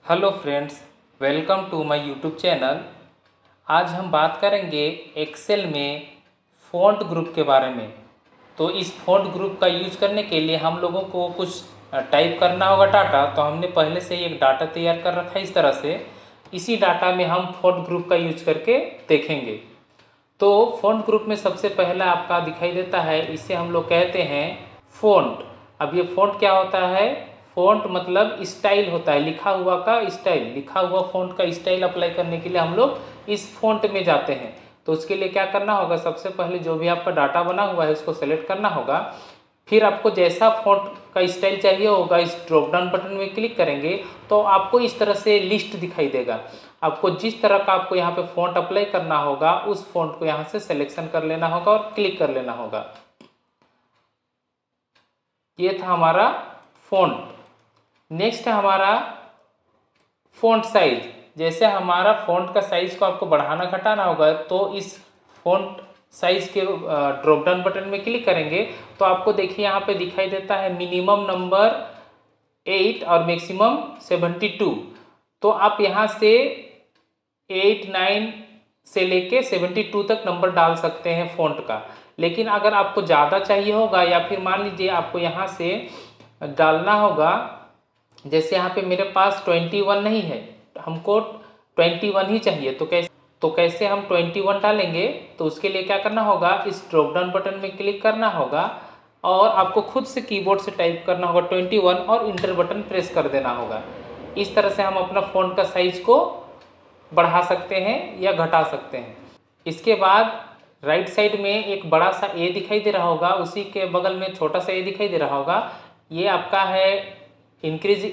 Hello friends, welcome to my YouTube channel. आज हम बात करेंगे एक्सेल में फ़ॉन्ट ग्रुप के बारे में। तो इस फ़ॉन्ट ग्रुप का यूज करने के लिए हम लोगों को कुछ टाइप करना होगा डाटा। तो हमने पहले से ही एक डाटा तैयार कर रखा है इस तरह से। इसी डाटा में हम फ़ॉन्ट ग्रुप का यूज करके देखेंगे। तो फ़ॉन्ट ग्रुप में सबसे पहला आपका दिखाई देता है, इसे हम लोग कहते हैं फ़ॉन्ट। अब ये फ़ॉन्ट क्या होता है? फ़ॉन्ट मतलब स्टाइल होता है, लिखा हुआ का स्टाइल। लिखा हुआ फ़ॉन्ट का स्टाइल अप्लाई करने के लिए हम लोग इस फ़ॉन्ट में जाते हैं। तो उसके लिए क्या करना होगा, सबसे पहले जो भी आपका डाटा बना हुआ है उसको सेलेक्ट करना होगा। फिर आपको जैसा फ़ॉन्ट का स्टाइल चाहिए होगा, इस ड्रॉप डाउन बटन में क्लिक करेंगे तो आपको इस तरह से लिस्ट दिखाई देगा। आपको जिस तरह का आपको यहाँ पे फ़ॉन्ट अप्लाई करना होगा उस फ़ॉन्ट को यहाँ से सिलेक्शन कर लेना होगा और क्लिक कर लेना होगा। ये था हमारा फ़ॉन्ट। नेक्स्ट है हमारा फ़ॉन्ट साइज। जैसे हमारा फ़ॉन्ट का साइज़ को आपको बढ़ाना घटाना होगा तो इस फ़ॉन्ट साइज़ के ड्रॉप डाउन बटन में क्लिक करेंगे तो आपको देखिए यहाँ पे दिखाई देता है मिनिमम नंबर 8 और मैक्सिमम 72। तो आप यहाँ से 8 9 से लेके 72 तक नंबर डाल सकते हैं फ़ॉन्ट का। लेकिन अगर आपको ज़्यादा चाहिए होगा या फिर मान लीजिए आपको यहाँ से डालना होगा, जैसे यहाँ पे मेरे पास 21 नहीं है, हमको 21 ही चाहिए। तो कैसे हम 21 डालेंगे? तो उसके लिए क्या करना होगा, इस ड्रॉप डाउन बटन में क्लिक करना होगा और आपको खुद से कीबोर्ड से टाइप करना होगा 21 और इंटर बटन प्रेस कर देना होगा। इस तरह से हम अपना फ़ॉन्ट का साइज को बढ़ा सकते हैं या घटा सकते हैं। इसके बाद राइट साइड में एक बड़ा सा ए दिखाई दे रहा होगा, उसी के बगल में छोटा सा ए दिखाई दे रहा होगा। ये आपका है इंक्रीज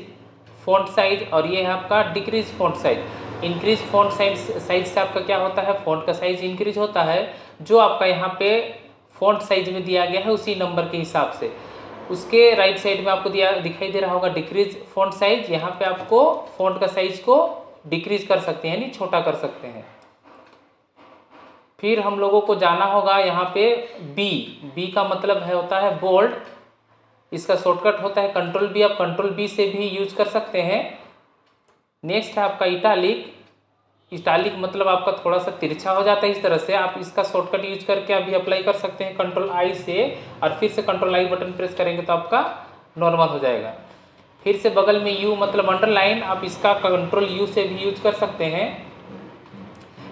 फ़ॉन्ट साइज और ये है आपका decrease font size. Increase font size से आपका क्या होता है, फ़ॉन्ट का साइज इंक्रीज होता है। जो आपका यहाँ पे फ़ॉन्ट साइज में दिया गया है उसी नंबर के हिसाब से। उसके राइट साइड में आपको दिखाई दे रहा होगा डिक्रीज फ़ॉन्ट साइज। यहाँ पे आपको फ़ॉन्ट का साइज को डिक्रीज कर सकते हैं, यानी छोटा कर सकते हैं। फिर हम लोगों को जाना होगा यहाँ पे बी। बी का मतलब है होता है बोल्ड। इसका शॉर्टकट होता है कंट्रोल बी। आप कंट्रोल बी से भी यूज कर सकते हैं। नेक्स्ट है आपका इटालिक। इटालिक मतलब आपका थोड़ा सा तिरछा हो जाता है इस तरह से। आप इसका शॉर्टकट यूज करके अभी अप्लाई कर सकते हैं कंट्रोल आई से, और फिर से कंट्रोल आई बटन प्रेस करेंगे तो आपका नॉर्मल हो जाएगा। फिर से बगल में यू मतलब अंडरलाइन, आप इसका कंट्रोल यू से भी यूज कर सकते हैं।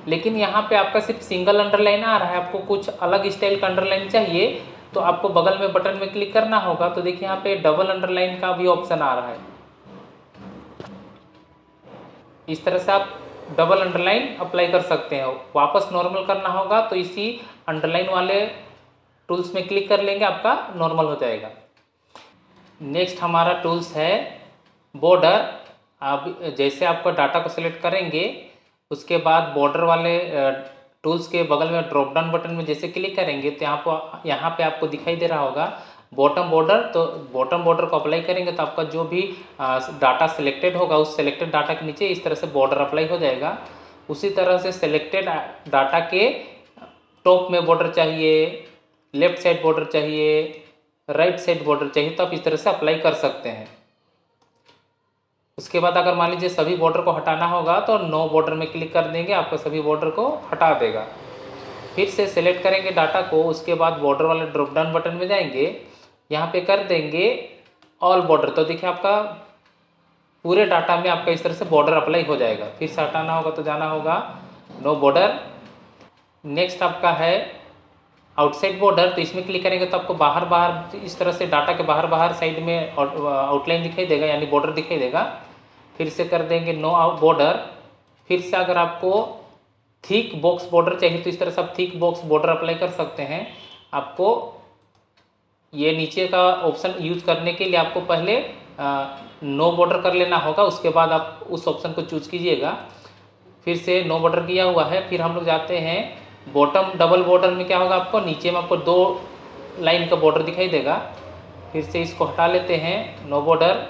लेकिन यहाँ पे आपका सिर्फ सिंगल अंडरलाइन आ रहा है, आपको कुछ अलग स्टाइल का अंडरलाइन चाहिए तो आपको बगल में बटन में क्लिक करना होगा। तो देखिए यहाँ पे डबल अंडरलाइन का भी ऑप्शन आ रहा है। इस तरह से आप डबल अंडरलाइन अप्लाई कर सकते हैं। वापस नॉर्मल करना होगा तो इसी अंडरलाइन वाले टूल्स में क्लिक कर लेंगे, आपका नॉर्मल हो जाएगा। नेक्स्ट हमारा टूल्स है बॉर्डर। आप जैसे आपका डाटा को सिलेक्ट करेंगे उसके बाद बॉर्डर वाले टूल्स के बगल में ड्रॉप डाउन बटन में जैसे क्लिक करेंगे तो यहाँ पे आपको दिखाई दे रहा होगा बॉटम बॉर्डर। तो बॉटम बॉर्डर को अप्लाई करेंगे तो आपका जो भी डाटा सिलेक्टेड होगा उस सिलेक्टेड डाटा के नीचे इस तरह से बॉर्डर अप्लाई हो जाएगा। उसी तरह से सिलेक्टेड डाटा के टॉप में बॉर्डर चाहिए, लेफ्ट साइड बॉर्डर चाहिए, राइट साइड बॉर्डर चाहिए, तो आप इस तरह से अप्लाई कर सकते हैं। उसके बाद अगर मान लीजिए सभी बॉर्डर को हटाना होगा तो नो बॉर्डर में क्लिक कर देंगे, आपको सभी बॉर्डर को हटा देगा। फिर से सेलेक्ट करेंगे डाटा को, उसके बाद बॉर्डर वाले ड्रॉप डाउन बटन में जाएंगे, यहाँ पे कर देंगे ऑल बॉर्डर। तो देखिए आपका पूरे डाटा में आपका इस तरह से बॉर्डर अप्लाई हो जाएगा। फिर से हटाना होगा तो जाना होगा नो बॉर्डर। नेक्स्ट आपका है आउटसाइड बॉर्डर। तो इसमें क्लिक करेंगे तो आपको बाहर बाहर इस तरह से डाटा के बाहर बाहर साइड में आउटलाइन दिखाई देगा, यानी बॉर्डर दिखाई देगा। फिर से कर देंगे नो आउट बॉर्डर। फिर से अगर आपको थिक बॉक्स बॉर्डर चाहिए तो इस तरह से आप थिक बॉक्स बॉर्डर अप्लाई कर सकते हैं। आपको ये नीचे का ऑप्शन यूज करने के लिए आपको पहले नो बॉर्डर कर लेना होगा, उसके बाद आप उस ऑप्शन को चूज कीजिएगा। फिर से नो बॉर्डर किया हुआ है। फिर हम लोग जाते हैं बॉटम डबल बॉर्डर में। क्या होगा, आपको नीचे में आपको 2 लाइन का बॉर्डर दिखाई देगा। फिर से इसको हटा लेते हैं नो बॉर्डर।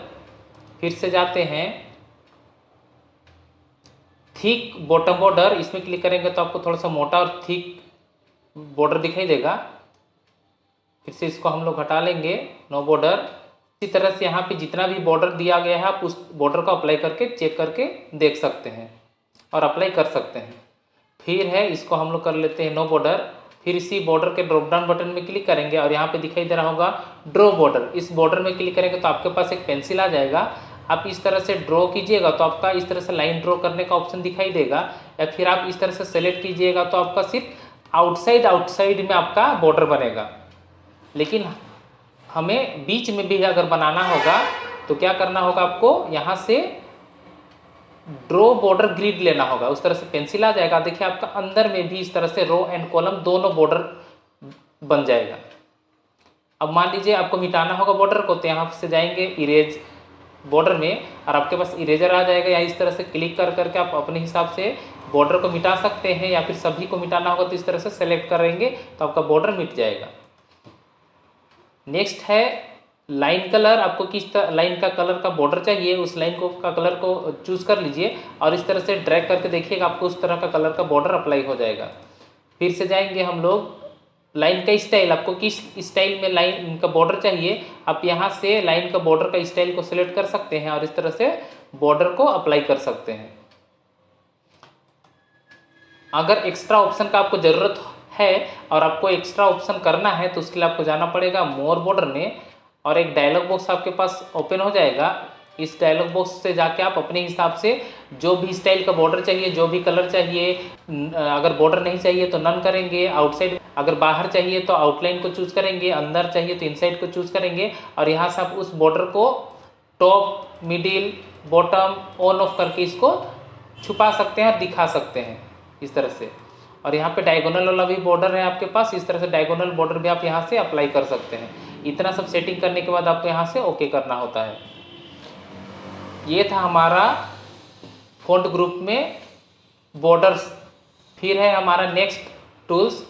फिर से जाते हैं थिक बॉटम बॉर्डर, इसमें क्लिक करेंगे तो आपको थोड़ा सा मोटा और थिक बॉर्डर दिखाई देगा। फिर से इसको हम लोग हटा लेंगे नो बॉर्डर। इसी तरह से यहाँ पे जितना भी बॉर्डर दिया गया है आप उस बॉर्डर को अप्लाई करके चेक करके देख सकते हैं और अप्लाई कर सकते हैं। फिर है इसको हम लोग कर लेते हैं नो बॉर्डर। फिर इसी बॉर्डर के ड्रॉप डाउन बटन में क्लिक करेंगे और यहाँ पे दिखाई दे रहा होगा ड्रॉ बॉर्डर। इस बॉर्डर में क्लिक करेंगे तो आपके पास एक पेंसिल आ जाएगा। आप इस तरह से ड्रॉ कीजिएगा तो आपका इस तरह से लाइन ड्रॉ करने का ऑप्शन दिखाई देगा, या फिर आप इस तरह से सेलेक्ट कीजिएगा तो आपका सिर्फ आउटसाइड में आपका बॉर्डर बनेगा। लेकिन हमें बीच में भी अगर बनाना होगा तो क्या करना होगा, आपको यहाँ से ड्रॉ बॉर्डर ग्रिड लेना होगा। उस तरह से पेंसिल आ जाएगा, देखिए आपका अंदर में भी इस तरह से रो एंड कॉलम दोनों बॉर्डर बन जाएगा। अब मान लीजिए आपको मिटाना होगा बॉर्डर को, तो यहाँ से जाएंगे इरेज बॉर्डर में और आपके पास इरेजर आ जाएगा, या इस तरह से क्लिक कर करके आप अपने हिसाब से बॉर्डर को मिटा सकते हैं, या फिर सभी को मिटाना होगा तो इस तरह से सेलेक्ट करेंगे तो आपका बॉर्डर मिट जाएगा। नेक्स्ट है लाइन कलर। आपको किस लाइन का कलर का बॉर्डर चाहिए उस लाइन को का कलर को चूज़ कर लीजिए और इस तरह से ड्रैग करके देखिएगा आपको उस तरह का कलर का बॉर्डर अप्लाई हो जाएगा। फिर से जाएंगे हम लोग लाइन का स्टाइल। आपको किस स्टाइल में लाइन का बॉर्डर चाहिए आप यहाँ से लाइन का बॉर्डर का स्टाइल को सिलेक्ट कर सकते हैं और इस तरह से बॉर्डर को अप्लाई कर सकते हैं। अगर एक्स्ट्रा ऑप्शन का आपको ज़रूरत है और आपको एक्स्ट्रा ऑप्शन करना है तो उसके लिए आपको जाना पड़ेगा मोर बॉर्डर में और एक डायलॉग बॉक्स आपके पास ओपन हो जाएगा। इस डायलॉग बॉक्स से जाके आप अपने हिसाब से जो भी स्टाइल का बॉर्डर चाहिए, जो भी कलर चाहिए, अगर बॉर्डर नहीं चाहिए तो नन करेंगे, आउटसाइड अगर बाहर चाहिए तो आउटलाइन को चूज़ करेंगे, अंदर चाहिए तो इनसाइड को चूज़ करेंगे और यहाँ से आप उस बॉर्डर को top, middle, bottom, on off करके इसको छुपा सकते हैं और दिखा सकते हैं इस तरह से। और यहाँ पे डायगोनल वाला भी बॉर्डर है आपके पास, इस तरह से डायगोनल बॉर्डर भी आप यहाँ से अप्लाई कर सकते हैं। इतना सब सेटिंग करने के बाद आपको यहाँ से ओके करना होता है। ये था हमारा फ़ॉन्ट ग्रुप में बॉर्डर्स। फिर है हमारा नेक्स्ट टूल्स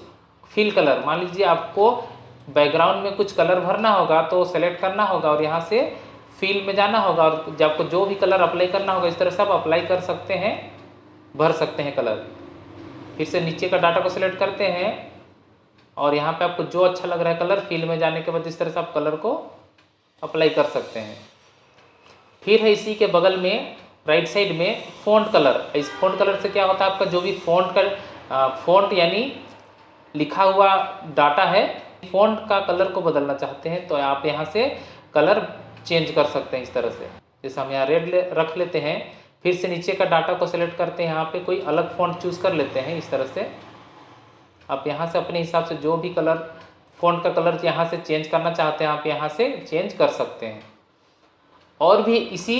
फिल कलर। मान लीजिए आपको बैकग्राउंड में कुछ कलर भरना होगा तो सेलेक्ट करना होगा और यहाँ से फिल में जाना होगा और जब आपको जो भी कलर अप्लाई करना होगा इस तरह से आप अप्लाई कर सकते हैं, भर सकते हैं कलर। फिर से नीचे का डाटा को सिलेक्ट करते हैं और यहाँ पे आपको जो अच्छा लग रहा है कलर फिल में जाने के बाद इस तरह से आप कलर को अप्लाई कर सकते हैं। फिर है इसी के बगल में राइट साइड में फ़ॉन्ट कलर। इस फ़ॉन्ट कलर से क्या होता है, आपका जो भी फ़ॉन्ट यानी लिखा हुआ डाटा है, फ़ॉन्ट का कलर को बदलना चाहते हैं तो आप यहाँ से कलर चेंज कर सकते हैं इस तरह से। जैसे हम यहाँ रेड रख लेते हैं, फिर से नीचे का डाटा को सिलेक्ट करते हैं, यहाँ पे कोई अलग फ़ॉन्ट चूज़ कर लेते हैं इस तरह से। आप यहाँ से अपने हिसाब से जो भी कलर फ़ॉन्ट का कलर यहाँ से चेंज करना चाहते हैं आप यहाँ से चेंज कर सकते हैं। और भी इसी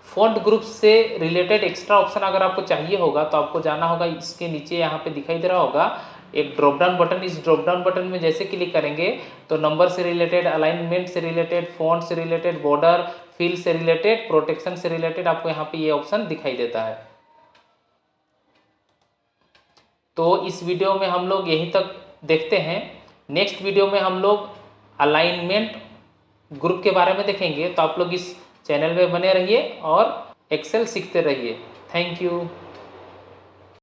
फ़ॉन्ट ग्रुप से रिलेटेड एक्स्ट्रा ऑप्शन अगर आपको चाहिए होगा तो आपको जाना होगा इसके नीचे, यहाँ पे दिखाई दे रहा होगा एक ड्रॉप डाउन बटन। इस ड्रॉप डाउन बटन में जैसे क्लिक करेंगे तो नंबर से रिलेटेड, अलाइनमेंट से रिलेटेड, फ़ॉन्ट से रिलेटेड, बॉर्डर, फिल से रिलेटेड, प्रोटेक्शन से रिलेटेड आपको यहाँ पे ये ऑप्शन दिखाई देता है। तो इस वीडियो में हम लोग यहीं तक देखते हैं। नेक्स्ट वीडियो में हम लोग अलाइनमेंट ग्रुप के बारे में देखेंगे, तो आप लोग इस चैनल में बने रहिए और एक्सेल सीखते रहिए। Thank you.